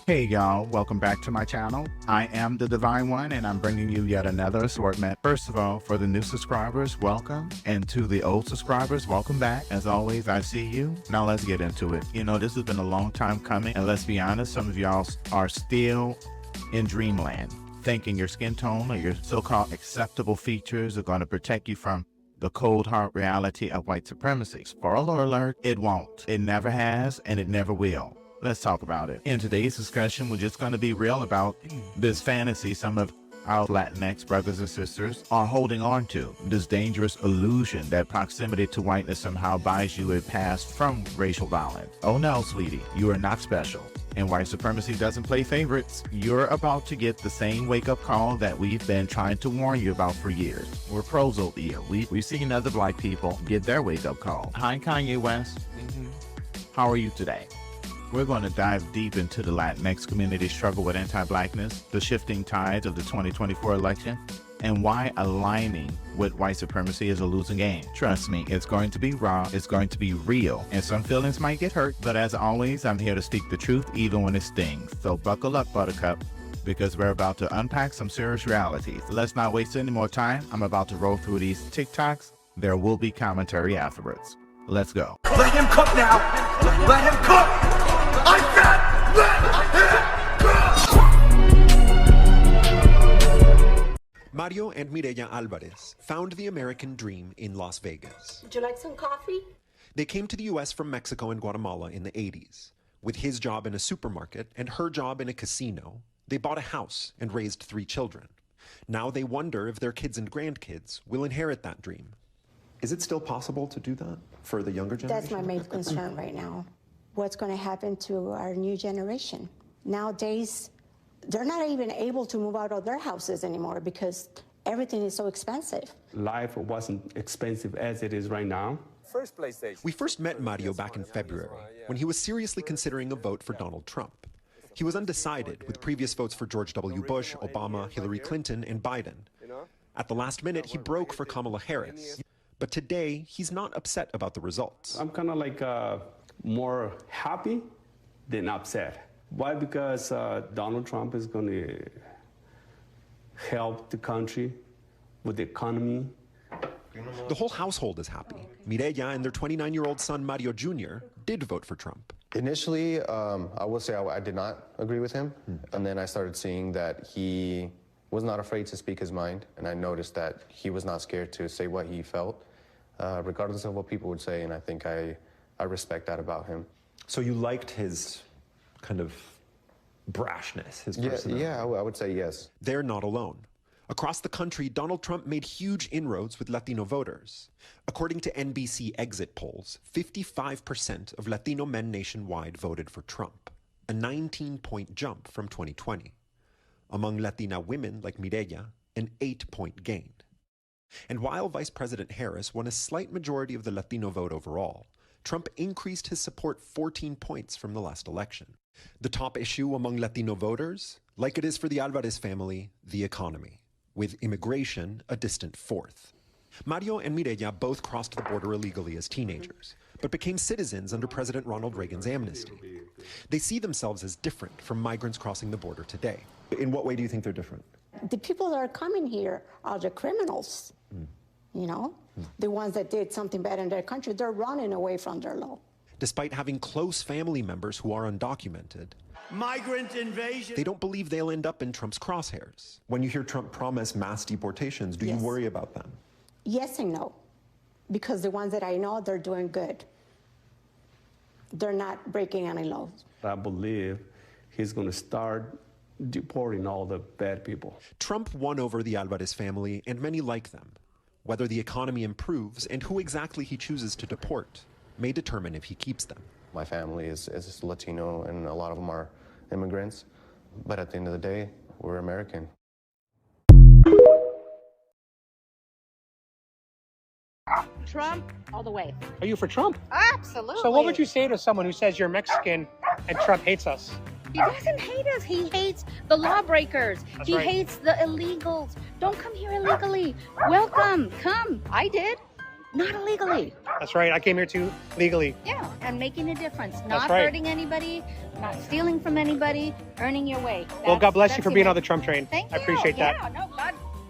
Hey y'all, welcome back to my channel. I am the Divine One and I'm bringing you yet another assortment. First of all, for the new subscribers, welcome. And to the old subscribers, welcome back. As always, I see you. Now let's get into it. You know, this has been a long time coming, and let's be honest, some of y'all are still in dreamland, thinking your skin tone or your so-called acceptable features are going to protect you from the cold hard reality of white supremacy. Spoiler alert, it won't. It never has, and it never will. Let's talk about it. In today's discussion, we're just going to be real about this fantasy some of our Latinx brothers and sisters are holding on to. This dangerous illusion that proximity to whiteness somehow buys you a pass from racial violence. Oh no, sweetie, you are not special. And white supremacy doesn't play favorites. You're about to get the same wake-up call that we've been trying to warn you about for years. We're pros over here. We've seen other black people get their wake-up call. Hi, Kanye West. How are you today? We're going to dive deep into the Latinx community struggle with anti-Blackness, the shifting tides of the 2024 election, and why aligning with white supremacy is a losing game. Trust me, it's going to be raw, it's going to be real, and some feelings might get hurt, but as always, I'm here to speak the truth even when it stings. So buckle up, Buttercup, because we're about to unpack some serious realities. Let's not waste any more time. I'm about to roll through these TikToks. There will be commentary afterwards. Let's go. Let him cook now! Let him cook! I said, let him cook! Mario and Mireya Alvarez found the American dream in Las Vegas. Would you like some coffee? They came to the U.S. from Mexico and Guatemala in the 80s. With his job in a supermarket and her job in a casino, they bought a house and raised 3 children. Now they wonder if their kids and grandkids will inherit that dream. Is it still possible to do that for the younger generation? That's my main concern right now. What's going to happen to our new generation? Nowadays, they're not even able to move out of their houses anymore because everything is so expensive. Life wasn't expensive as it is right now. We first met Mario back in February when he was seriously considering a vote for Donald Trump. He was undecided with previous votes for George W. Bush, Obama, Hillary Clinton, and Biden. At the last minute, he broke for Kamala Harris. But today, he's not upset about the results. I'm kind of like more happy than upset. Why? Because Donald Trump is going to help the country with the economy. The whole household is happy. Mireya and their 29-year-old son, Mario Jr., did vote for Trump. Initially, I will say I did not agree with him. And then I started seeing that he was not afraid to speak his mind. And I noticed that he was not scared to say what he felt, regardless of what people would say. And I think I respect that about him. So you liked his kind of brashness, his personality? Yeah, I would say yes. They're not alone. Across the country, Donald Trump made huge inroads with Latino voters. According to NBC exit polls, 55% of Latino men nationwide voted for Trump, a 19-point jump from 2020. Among Latina women like Mireya, an 8-point gain. And while Vice President Harris won a slight majority of the Latino vote overall, Trump increased his support 14 points from the last election. The top issue among Latino voters, like it is for the Alvarez family, the economy, with immigration a distant fourth. Mario and Mireya both crossed the border illegally as teenagers, but became citizens under President Ronald Reagan's amnesty. They see themselves as different from migrants crossing the border today. In what way do you think they're different? The people that are coming here are the criminals, you know? The ones that did something bad in their country, they're running away from their law. Despite having close family members who are undocumented, Migrant invasion! they don't believe they'll end up in Trump's crosshairs. When you hear Trump promise mass deportations, do you Yes. worry about them? Yes and no, because the ones that I know, they're doing good. They're not breaking any laws. I believe he's going to start deporting all the bad people. Trump won over the Alvarez family and many like them. Whether the economy improves and who exactly he chooses to deport may determine if he keeps them. My family is Latino, and a lot of them are immigrants. But at the end of the day, we're American. Trump all the way. Are you for Trump? Absolutely. So what would you say to someone who says you're Mexican and Trump hates us? He doesn't hate us. He hates the lawbreakers. That's he right. hates the illegals. Don't come here illegally. Welcome. Come. I did. not illegally. That's right. I came here too legally. Yeah, and making a difference. Not right. hurting anybody, not stealing from anybody, earning your way. Well, God bless you that's for being human. on the Trump train. Thank you. I appreciate that. Yeah, no,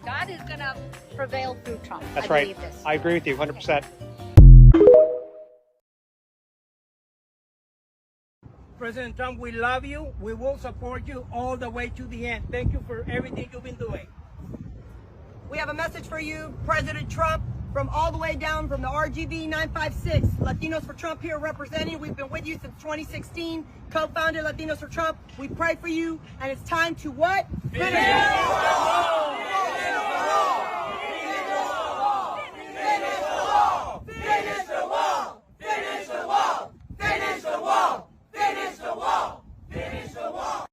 God is going to prevail through Trump. That's I right. believe this. I agree with you 100%. President Trump, we love you. We will support you all the way to the end. Thank you for everything you've been doing. We have a message for you, President Trump, from all the way down from the RGB 956. Latinos for Trump here representing. We've been with you since 2016, co-founded Latinos for Trump. We pray for you, and it's time to what? Finish the wall! Finish the wall! Finish the wall! Finish the wall! Finish the wall! Finish the wall! Finish the wall! Finish the wall!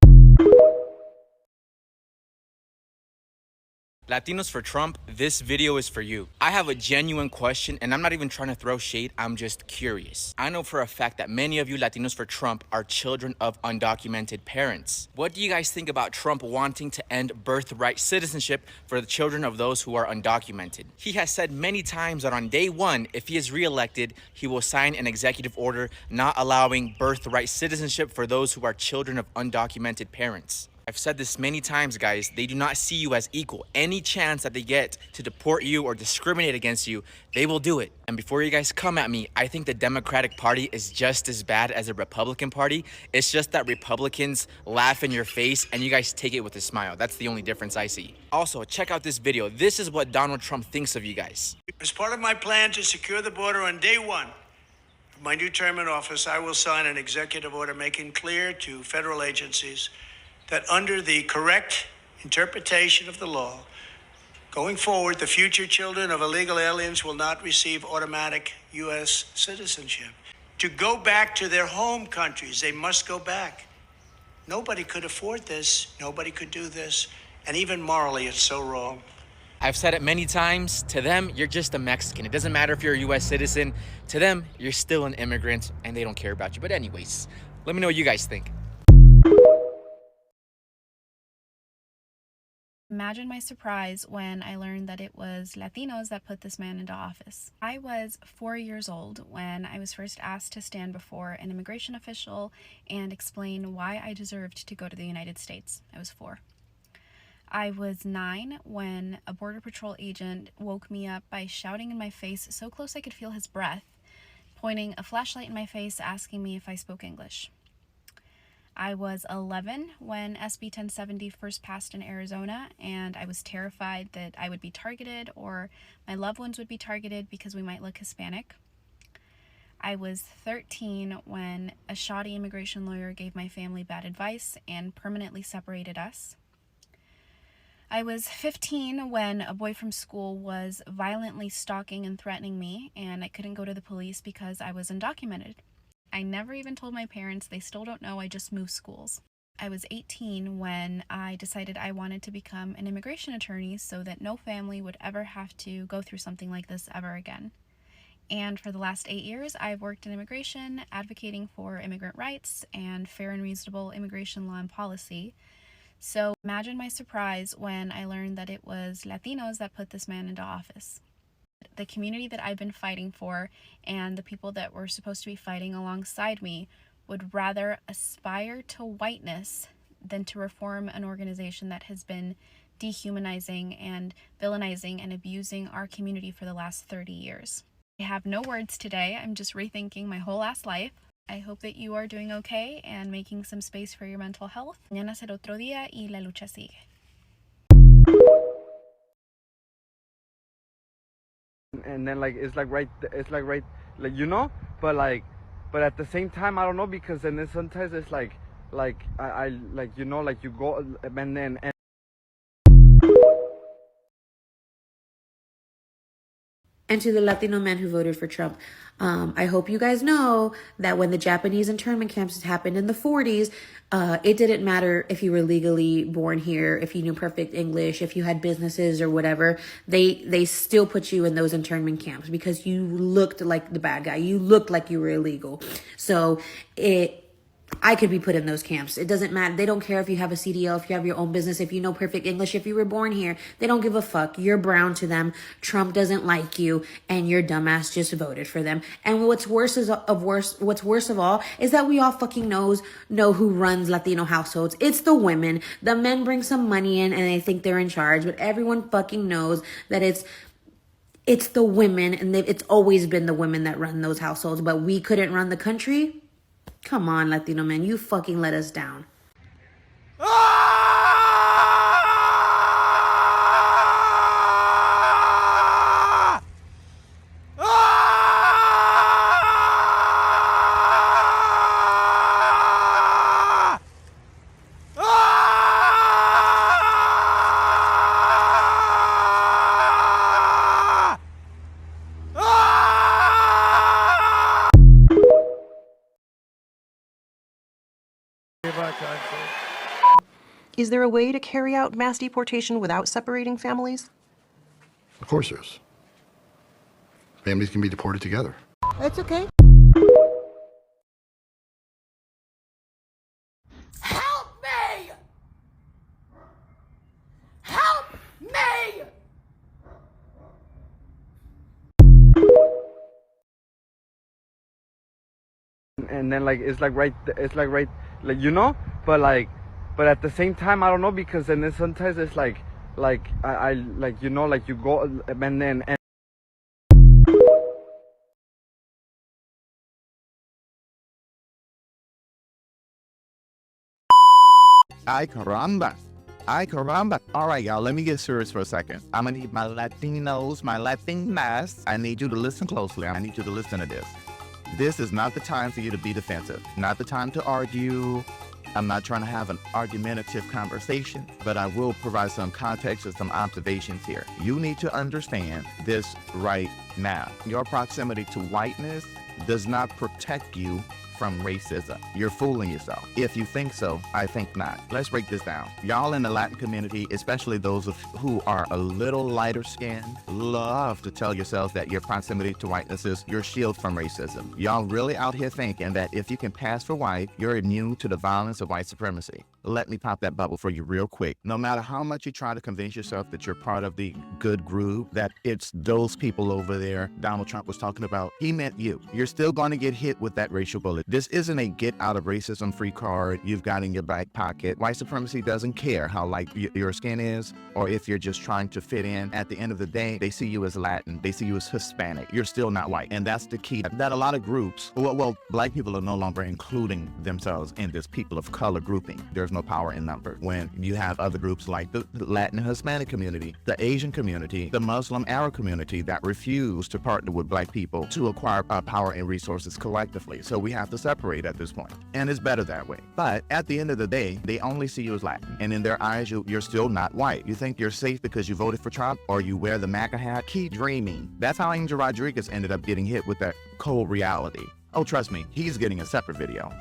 Latinos for Trump, this video is for you. I have a genuine question, and I'm not even trying to throw shade, I'm just curious. I know for a fact that many of you Latinos for Trump are children of undocumented parents. What do you guys think about Trump wanting to end birthright citizenship for the children of those who are undocumented? He has said many times that on day one, if he is reelected, he will sign an executive order not allowing birthright citizenship for those who are children of undocumented parents. I've said this many times, guys, they do not see you as equal. Any chance that they get to deport you or discriminate against you, they will do it. And before you guys come at me, I think the Democratic Party is just as bad as the Republican Party. It's just that Republicans laugh in your face and you guys take it with a smile. That's the only difference I see. Also, check out this video. This is what Donald Trump thinks of you guys. As part of my plan to secure the border on day one of my new term in office, I will sign an executive order making clear to federal agencies that under the correct interpretation of the law, going forward, the future children of illegal aliens will not receive automatic U.S. citizenship. To go back to their home countries, they must go back. Nobody could afford this. Nobody could do this. And even morally, it's so wrong. I've said it many times. To them, you're just a Mexican. It doesn't matter if you're a U.S. citizen. To them, you're still an immigrant, and they don't care about you. But anyways, let me know what you guys think. Imagine my surprise when I learned that it was Latinos that put this man into office. I was 4 years old when I was first asked to stand before an immigration official and explain why I deserved to go to the United States. I was 4. I was 9 when a Border Patrol agent woke me up by shouting in my face so close I could feel his breath, pointing a flashlight in my face, asking me if I spoke English. I was 11 when SB 1070 first passed in Arizona, and I was terrified that I would be targeted or my loved ones would be targeted because we might look Hispanic. I was 13 when a shoddy immigration lawyer gave my family bad advice and permanently separated us. I was 15 when a boy from school was violently stalking and threatening me, and I couldn't go to the police because I was undocumented. I never even told my parents. They still don't know. I just moved schools. I was 18 when I decided I wanted to become an immigration attorney so that no family would ever have to go through something like this ever again. And for the last 8 years, I've worked in immigration, advocating for immigrant rights and fair and reasonable immigration law and policy. So imagine my surprise when I learned that it was Latinos that put this man into office. The community that I've been fighting for and the people that were supposed to be fighting alongside me would rather aspire to whiteness than to reform an organization that has been dehumanizing and villainizing and abusing our community for the last 30 years. I have no words today. I'm just rethinking my whole last life. I hope that you are doing okay and making some space for your mental health. Mañana será otro día y la lucha sigue. And then like it's like right you know, but at the same time I don't know, because then sometimes it's like I like, you know, like you go and then And to the Latino men who voted for Trump, I hope you guys know that when the Japanese internment camps happened in the 40s, it didn't matter if you were legally born here, if you knew perfect English, if you had businesses or whatever. They still put you in those internment camps because you looked like the bad guy. You looked like you were illegal. So I could be put in those camps. It doesn't matter. They don't care if you have a CDL, if you have your own business, if you know perfect English, if you were born here. They don't give a fuck. You're brown to them. Trump doesn't like you, and your dumbass just voted for them. And what's worse of all is that we all fucking know who runs Latino households. It's the women. The men bring some money in and they think they're in charge, but everyone fucking knows that it's the women, and it's always been the women that run those households. But we couldn't run the country. Come on, Latino men, you fucking let us down. Is there a way to carry out mass deportation without separating families? Of course there is. Families can be deported together. That's okay. Help me! Help me! And then like it's like right, but at the same time I don't know, because then sometimes it's like I you go and then. Ay caramba. Ay caramba. All right, y'all, let me get serious for a second. I'm gonna need my Latinos, my Latinas. I need you to listen closely. I need you to listen to this. This is not the time for you to be defensive. Not the time to argue. I'm not trying to have an argumentative conversation, but I will provide some context and some observations here. You need to understand this right now. Your proximity to whiteness does not protect you from racism. You're fooling yourself. If you think so, I think not. Let's break this down. Y'all in the Latin community, especially those who are a little lighter skinned, love to tell yourselves that your proximity to whiteness is your shield from racism. Y'all really out here thinking that if you can pass for white, you're immune to the violence of white supremacy. Let me pop that bubble for you real quick. No matter how much you try to convince yourself that you're part of the good group, that it's those people over there Donald Trump was talking about, he meant you. You're still going to get hit with that racial bullet. This isn't a get out of racism free card you've got in your back pocket. White supremacy doesn't care how light your skin is or if you're just trying to fit in. At the end of the day, they see you as Latin. They see you as Hispanic. You're still not white. And that's the key. That a lot of groups, well, black people are no longer including themselves in this people of color grouping. There's no power in number. When you have other groups like the Latin and Hispanic community, the Asian community, the Muslim Arab community that refuse to partner with black people to acquire power and resources collectively. So we have to separate at this point. And it's better that way. But at the end of the day, they only see you as Latin. And in their eyes, you're still not white. You think you're safe because you voted for Trump or you wear the MAGA hat? Keep dreaming. That's how Angel Rodriguez ended up getting hit with that cold reality. Oh, trust me, he's getting a separate video.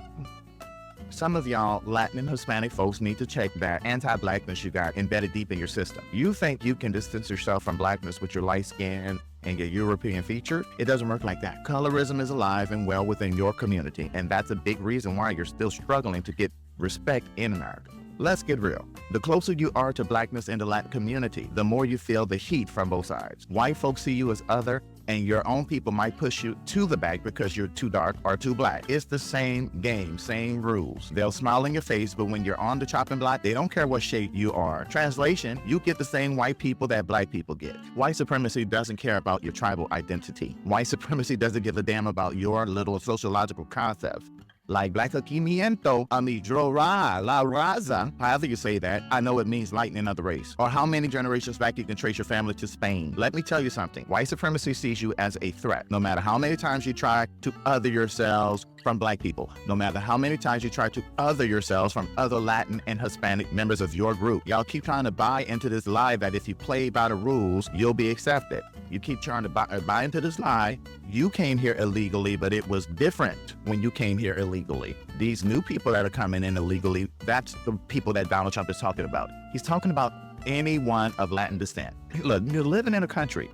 Some of y'all Latin and Hispanic folks need to check that anti-Blackness you got embedded deep in your system. You think you can distance yourself from Blackness with your light skin and your European feature? It doesn't work like that. Colorism is alive and well within your community, and that's a big reason why you're still struggling to get respect in America. Let's get real. The closer you are to Blackness in the Latin community, the more you feel the heat from both sides. White folks see you as other, and your own people might push you to the back because you're too dark or too black. It's the same game, same rules. They'll smile in your face, but when you're on the chopping block, they don't care what shade you are. Translation, you get the same white people that black people get. White supremacy doesn't care about your tribal identity. White supremacy doesn't give a damn about your little sociological concepts. Like black aquimiento, amidrora, la raza, however you say that, I know it means lightening of the race. Or how many generations back you can trace your family to Spain. Let me tell you something. White supremacy sees you as a threat. No matter how many times you try to other yourselves from black people. No matter how many times you try to other yourselves from other Latin and Hispanic members of your group. Y'all keep trying to buy into this lie that if you play by the rules, you'll be accepted. You keep trying to buy into this lie. You came here illegally, but it was different when you came here illegally. These new people that are coming in illegally, that's the people that Donald Trump is talking about. He's talking about anyone of Latin descent. Look, you're living in a country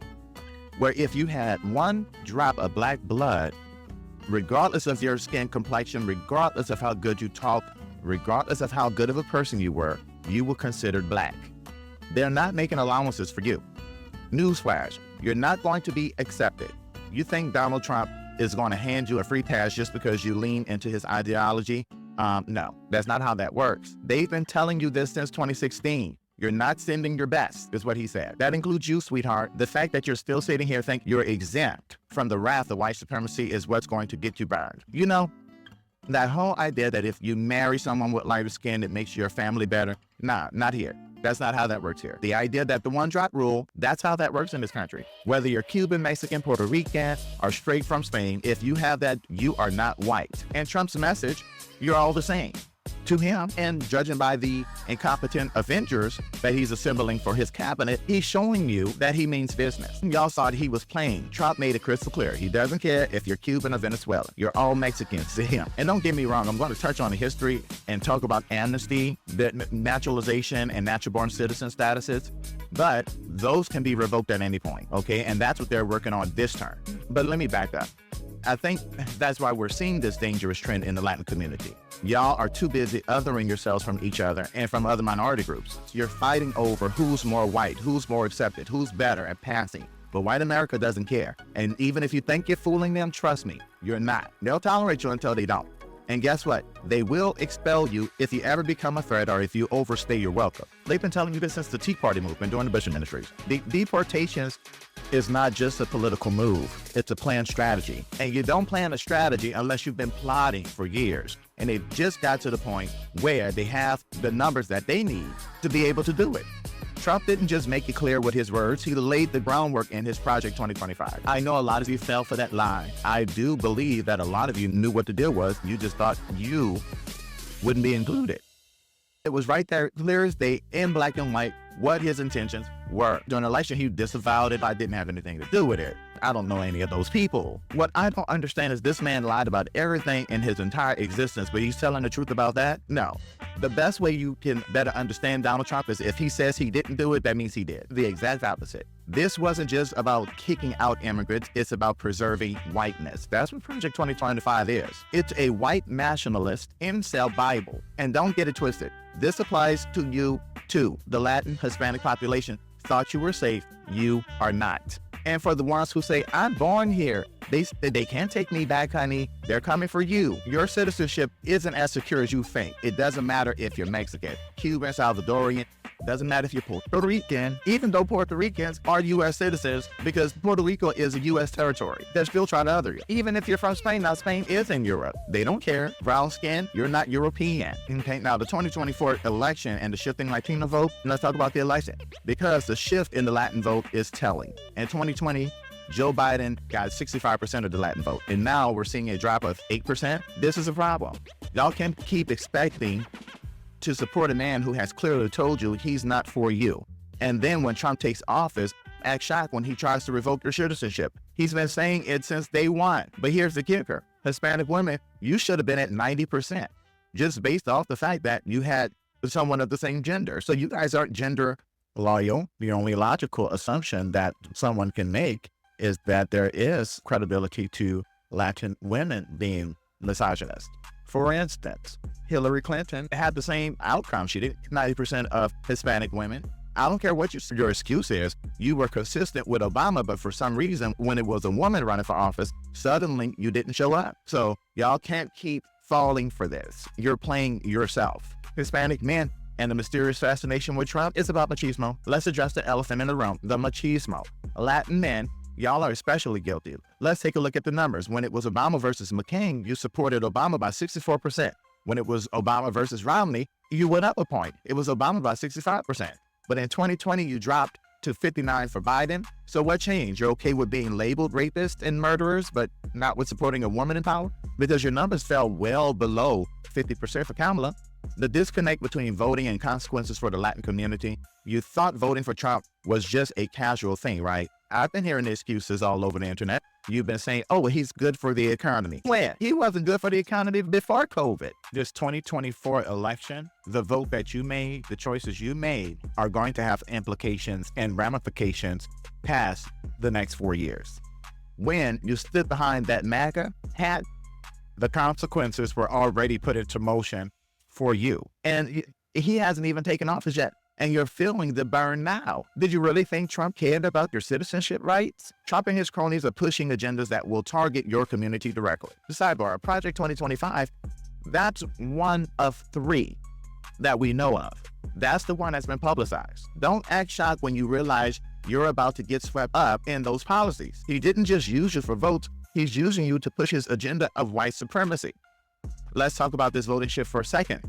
where if you had one drop of black blood regardless of your skin complexion, regardless of how good you talk, regardless of how good of a person you were, you were considered black. They're not making allowances for you. Newsflash, you're not going to be accepted. You think Donald Trump is going to hand you a free pass just because you lean into his ideology? No, that's not how that works. They've been telling you this since 2016. You're not sending your best, is what he said. That includes you, sweetheart. The fact that you're still sitting here thinking you're exempt from the wrath of white supremacy is what's going to get you burned. You know, that whole idea that if you marry someone with lighter skin, it makes your family better. Nah, not here. That's not how that works here. The idea that the one-drop rule, that's how that works in this country. Whether you're Cuban, Mexican, Puerto Rican, or straight from Spain, if you have that, you are not white. And Trump's message, you're all the same to him. And judging by the incompetent Avengers that he's assembling for his cabinet, he's showing you that he means business. Y'all thought he was playing. Trump made it crystal clear. He doesn't care if you're Cuban or Venezuelan. You're all Mexicans to him. And don't get me wrong, I'm going to touch on the history and talk about amnesty, the naturalization, and natural born citizen statuses. But those can be revoked at any point, okay? And that's what they're working on this term. But let me back up. I think that's why we're seeing this dangerous trend in the Latin community. Y'all are too busy othering yourselves from each other and from other minority groups. You're fighting over who's more white, who's more accepted, who's better at passing. But white America doesn't care. And even if you think you're fooling them, trust me, you're not. They'll tolerate you until they don't. And guess what? They will expel you if you ever become a threat or if you overstay your welcome. They've been telling you this since the Tea Party movement during the Bush administration. The deportations is not just a political move. It's a planned strategy. And you don't plan a strategy unless you've been plotting for years. And they've just got to the point where they have the numbers that they need to be able to do it. Trump didn't just make it clear with his words, he laid the groundwork in his Project 2025. I know a lot of you fell for that lie. I do believe that a lot of you knew what the deal was. You just thought you wouldn't be included. It was right there, clear as day, in black and white, what his intentions were. During the election, he disavowed it. I didn't have anything to do with it. I don't know any of those people. What I don't understand is this man lied about everything in his entire existence, but he's telling the truth about that? No. The best way you can better understand Donald Trump is if he says he didn't do it, that means he did. The exact opposite. This wasn't just about kicking out immigrants, it's about preserving whiteness. That's what Project 2025 is. It's a white nationalist incel Bible. And don't get it twisted. This applies to you too. The Latin Hispanic population thought you were safe. You are not. And for the ones who say, I'm born here, they can't take me back, honey. They're coming for you. Your citizenship isn't as secure as you think. It doesn't matter if you're Mexican, Cuban, Salvadorian. Doesn't matter if you're Puerto Rican, even though Puerto Ricans are U.S. citizens, because Puerto Rico is a U.S. territory. They're still trying to other you. Even if you're from Spain, now Spain is in Europe. They don't care. Brown skin, you're not European. Okay, now the 2024 election and the shifting Latino vote, let's talk about the election. Because the shift in the Latin vote is telling. In 2020, Joe Biden got 65% of the Latin vote. And now we're seeing a drop of 8%. This is a problem. Y'all can't keep expecting to support a man who has clearly told you he's not for you. And then when Trump takes office, act shocked when he tries to revoke your citizenship. He's been saying it since day one. But here's the kicker. Hispanic women, you should have been at 90%, just based off the fact that you had someone of the same gender. So you guys aren't gender loyal. The only logical assumption that someone can make is that there is credibility to Latin women being misogynist. For instance, Hillary Clinton had the same outcome. She did 90% of Hispanic women. I don't care what your excuse is. You were consistent with Obama, but for some reason, when it was a woman running for office, suddenly you didn't show up. So y'all can't keep falling for this. You're playing yourself. Hispanic men and the mysterious fascination with Trump is about machismo. Let's address the elephant in the room, the machismo. Latin men, y'all are especially guilty. Let's take a look at the numbers. When it was Obama versus McCain, you supported Obama by 64%. When it was Obama versus Romney, you went up a point. It was Obama by 65%. But in 2020, you dropped to 59 for Biden. So what changed? You're okay with being labeled rapists and murderers, but not with supporting a woman in power? Because your numbers fell well below 50% for Kamala. The disconnect between voting and consequences for the Latin community. You thought voting for Trump was just a casual thing, right? I've been hearing the excuses all over the internet. You've been saying, oh, well, he's good for the economy. When? He wasn't good for the economy before COVID. This 2024 election, the vote that you made, the choices you made are going to have implications and ramifications past the next 4 years. When you stood behind that MAGA hat, The consequences were already put into motion for you. And he hasn't even taken office yet. And you're feeling the burn now. Did you really think Trump cared about your citizenship rights? Trump and his cronies are pushing agendas that will target your community directly. The sidebar, Project 2025, that's one of 3 that we know of. That's the one that's been publicized. Don't act shocked when you realize you're about to get swept up in those policies. He didn't just use you for votes, he's using you to push his agenda of white supremacy. Let's talk about this voting shift for a second.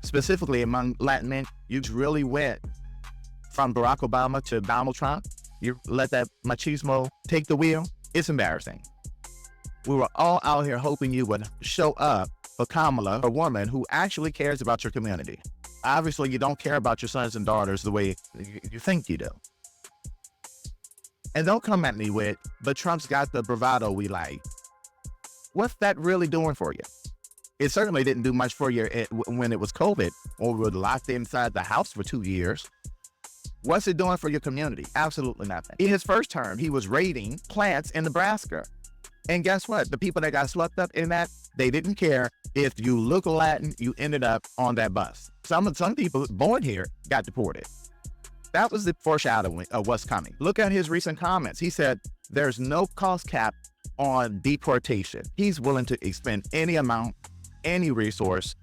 Specifically among Latin men, you really went from Barack Obama to Donald Trump. You let that machismo take the wheel. It's embarrassing. We were all out here hoping you would show up for Kamala, a woman who actually cares about your community. Obviously, you don't care about your sons and daughters the way you think you do. And don't come at me with, but Trump's got the bravado we like. What's that really doing for you? It certainly didn't do much for you when it was COVID, or we were locked inside the house for 2 years. What's it doing for your community? Absolutely nothing. In his first term, he was raiding plants in Nebraska. And guess what? The people that got swept up in that, they didn't care if you look Latin, you ended up on that bus. Some people born here got deported. That was the foreshadowing of what's coming. Look at his recent comments. He said, there's no cost cap on deportation. He's willing to expend any amount, any resource,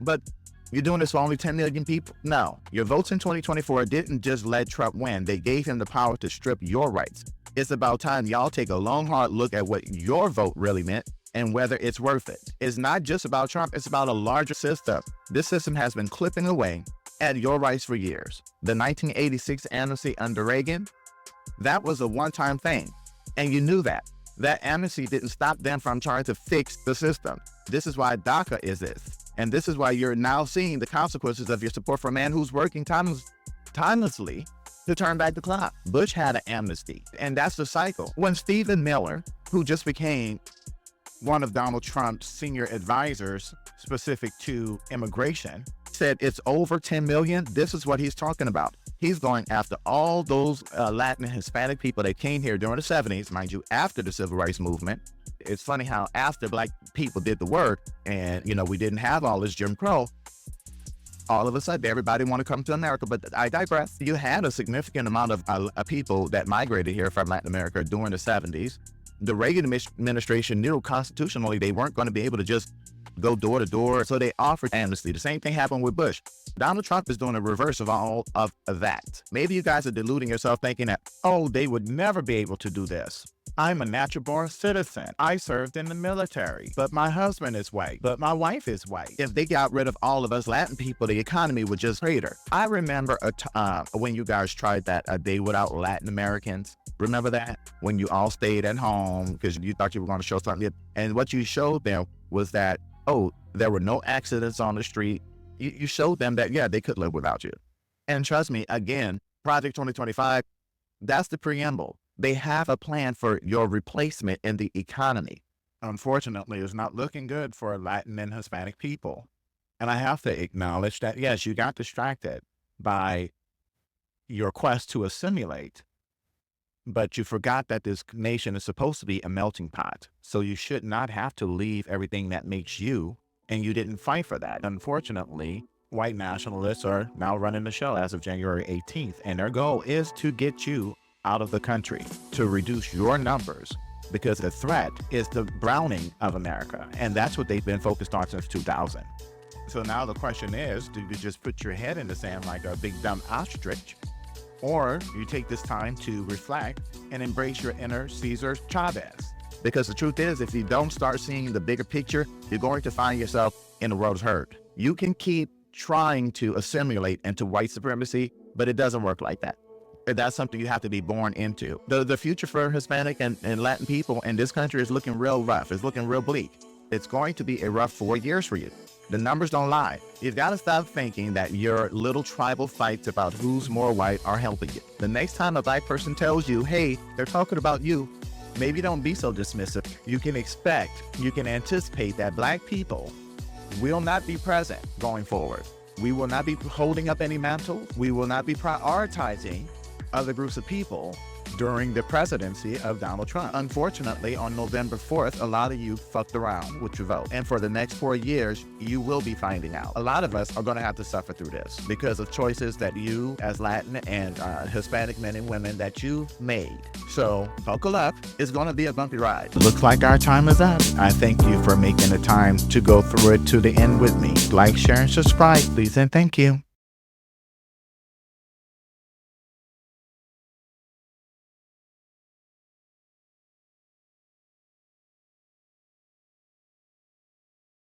but you're doing this for only 10 million people? No. Your votes in 2024 didn't just let Trump win. They gave him the power to strip your rights. It's about time y'all take a long, hard look at what your vote really meant and whether it's worth it. It's not just about Trump, it's about a larger system. This system has been clipping away at your rights for years. The 1986 amnesty under Reagan, that was a one-time thing, and you knew that. That amnesty didn't stop them from trying to fix the system. This is why DACA is this. And this is why you're now seeing the consequences of your support for a man who's working tirelessly to turn back the clock. Bush had an amnesty, and that's the cycle. When Stephen Miller, who just became one of Donald Trump's senior advisors specific to immigration, said it's over 10 million, this is what he's talking about. He's going after all those Latin and Hispanic people that came here during the 70s, mind you, after the Civil Rights Movement. It's funny how after Black people did the work and, we didn't have all this Jim Crow, all of a sudden everybody want to come to America. But I digress. You had a significant amount of people that migrated here from Latin America during the 70s. The Reagan administration knew constitutionally they weren't going to be able to just go door to door, so they offered amnesty. The same thing happened with Bush. Donald Trump is doing a reverse of all of that. Maybe you guys are deluding yourself thinking that, oh, they would never be able to do this. I'm a natural born citizen. I served in the military, but my husband is white, but my wife is white. If they got rid of all of us Latin people, the economy would just crater. I remember when you guys tried that a day without Latin Americans. Remember that? When you all stayed at home because you thought you were going to show something. And what you showed them was that, oh, there were no accidents on the street. You showed them that, yeah, they could live without you. And trust me, again, Project 2025, that's the preamble. They have a plan for your replacement in the economy. Unfortunately, it's not looking good for Latin and Hispanic people. And I have to acknowledge that, yes, you got distracted by your quest to assimilate, but you forgot that this nation is supposed to be a melting pot. So you should not have to leave everything that makes you, and you didn't fight for that. Unfortunately, white nationalists are now running the show as of January 18th, and their goal is to get you out of the country, to reduce your numbers, because the threat is the browning of America, and that's what they've been focused on since 2000. So now the question is, do you just put your head in the sand like a big dumb ostrich, or you take this time to reflect and embrace your inner Cesar Chavez? Because the truth is, if you don't start seeing the bigger picture, you're going to find yourself in a world's hurt. You can keep trying to assimilate into white supremacy, but it doesn't work like that. That's something you have to be born into. The future for Hispanic and Latin people in this country is looking real rough. It's looking real bleak. It's going to be a rough 4 years for you. The numbers don't lie. You've got to stop thinking that your little tribal fights about who's more white are helping you. The next time a Black person tells you, hey, they're talking about you, maybe don't be so dismissive. You can anticipate that Black people will not be present going forward. We will not be holding up any mantle. We will not be prioritizing other groups of people during the presidency of Donald Trump. Unfortunately, on November 4th, a lot of you fucked around with your vote. And for the next 4 years, you will be finding out. A lot of us are going to have to suffer through this because of choices that you, as Latin and Hispanic men and women, that you made. So buckle up. It's going to be a bumpy ride. Looks like our time is up. I thank you for making the time to go through it to the end with me. Like, share, and subscribe, please, and thank you.